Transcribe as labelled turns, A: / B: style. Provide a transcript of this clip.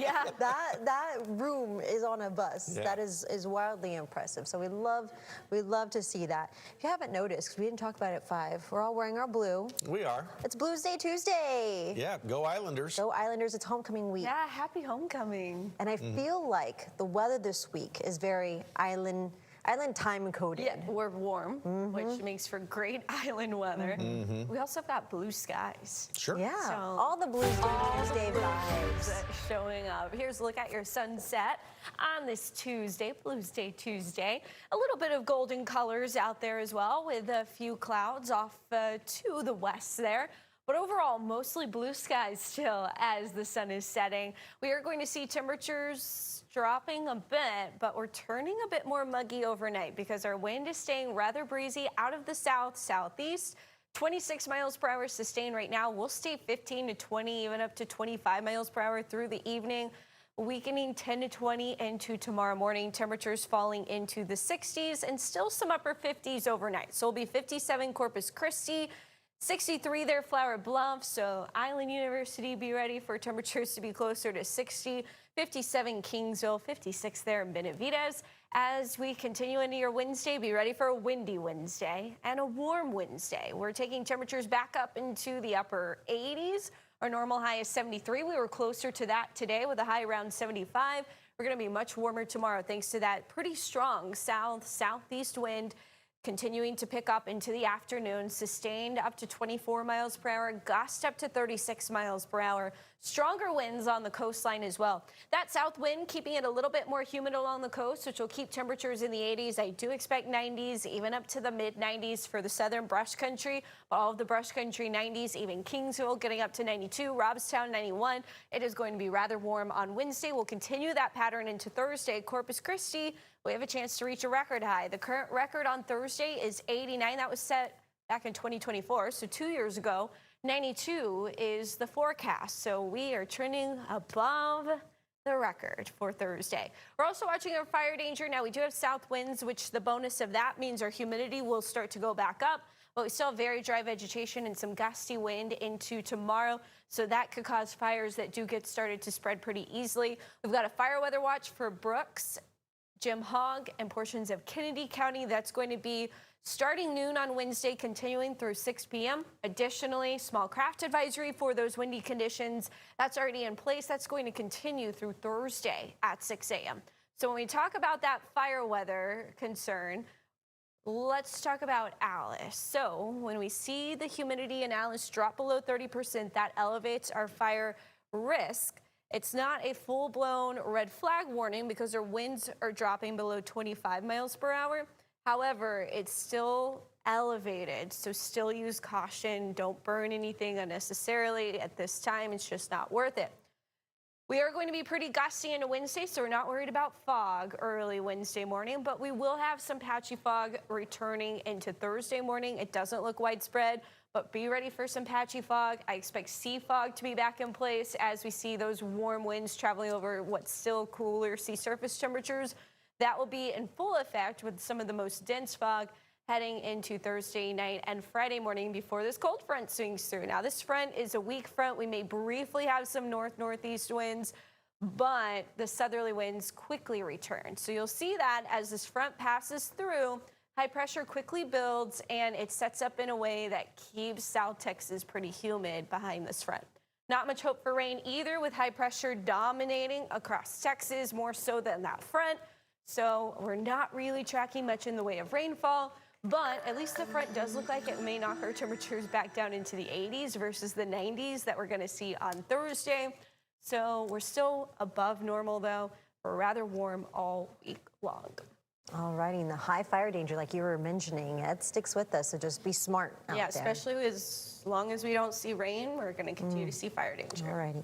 A: Yeah.
B: That room is on a bus.
C: Yeah.
B: That is wildly impressive. So we love to see that. If you haven't noticed, 'cause we didn't talk about it at 5, we're all wearing our blue.
C: We are.
B: It's Blues Day Tuesday.
C: Yeah, go Islanders.
B: Go Islanders, it's homecoming week.
A: Yeah, happy homecoming.
B: And I feel like the weather this week is very island time coded.
A: Yeah, we're warm, which makes for great island weather. We also have got blue skies.
C: Sure.
B: Yeah,
A: So,
B: all the Blues Day Tuesday vibes.
A: Showing up. Here's a look at your sunset on this Tuesday, Blues Day Tuesday. A little bit of golden colors out there as well, with a few clouds off to the west there. But overall, mostly blue skies still as the sun is setting. We are going to see temperatures dropping a bit, but we're turning a bit more muggy overnight because our wind is staying rather breezy out of the southeast. 26 miles per hour sustained right now. We'll stay 15 to 20, even up to 25 miles per hour through the evening. Weakening 10 to 20 into tomorrow morning. Temperatures falling into the 60s and still some upper 50s overnight. So it'll be 57 Corpus Christi, 63 there, Flower Bluff. So Island University, be ready for temperatures to be closer to 60, 57 Kingsville, 56 there in Benavides. As we continue into your Wednesday, be ready for a windy Wednesday and a warm Wednesday. We're taking temperatures back up into the upper 80s. Our normal high is 73. We were closer to that today with a high around 75. We're going to be much warmer tomorrow thanks to that pretty strong southeast wind continuing to pick up into the afternoon, sustained up to 24 miles per hour, gust up to 36 miles per hour. Stronger winds on the coastline as well. That south wind keeping it a little bit more humid along the coast, which will keep temperatures in the 80s. I do expect 90s, even up to the mid 90s for the southern brush country. All of the brush country 90s, even Kingsville getting up to 92, Robstown 91. It is going to be rather warm on Wednesday. We'll continue that pattern into Thursday. Corpus Christi, we have a chance to reach a record high. The current record on Thursday is 89. That was set back in 2024, so 2 years ago. 92 is the forecast, so we are trending above the record for Thursday. We're also watching our fire danger. Now, we do have south winds, which the bonus of that means our humidity will start to go back up, but we still have very dry vegetation and some gusty wind into tomorrow, so that could cause fires that do get started to spread pretty easily. We've got a fire weather watch for Brooks, Jim Hogg, and portions of Kennedy County. That's going to be starting noon on Wednesday, continuing through 6 p.m. Additionally, small craft advisory for those windy conditions. That's already in place. That's going to continue through Thursday at 6 a.m. So when we talk about that fire weather concern, let's talk about Alice. So when we see the humidity in Alice drop below 30%, that elevates our fire risk. It's not a full-blown red flag warning because our winds are dropping below 25 miles per hour. However, it's still elevated, so still use caution. Don't burn anything unnecessarily at this time. It's just not worth it. We are going to be pretty gusty into Wednesday, so we're not worried about fog early Wednesday morning, but we will have some patchy fog returning into Thursday morning. It doesn't look widespread, but be ready for some patchy fog. I expect sea fog to be back in place as we see those warm winds traveling over what's still cooler sea surface temperatures. That will be in full effect with some of the most dense fog heading into Thursday night and Friday morning before this cold front swings through. Now, this front is a weak front. We may briefly have some northeast winds, but the southerly winds quickly return. So you'll see that as this front passes through, high pressure quickly builds, and it sets up in a way that keeps South Texas pretty humid behind this front. Not much hope for rain either, with high pressure dominating across Texas more so than that front. So we're not really tracking much in the way of rainfall, but at least the front does look like it may knock our temperatures back down into the 80s versus the 90s that we're going to see on Thursday. So we're still above normal, though. We're rather warm all week long.
B: All righty, and the high fire danger, like you were mentioning, it sticks with us, so just be smart out there.
A: Yeah, especially as long as we don't see rain, we're going to continue to see fire danger.
B: All righty.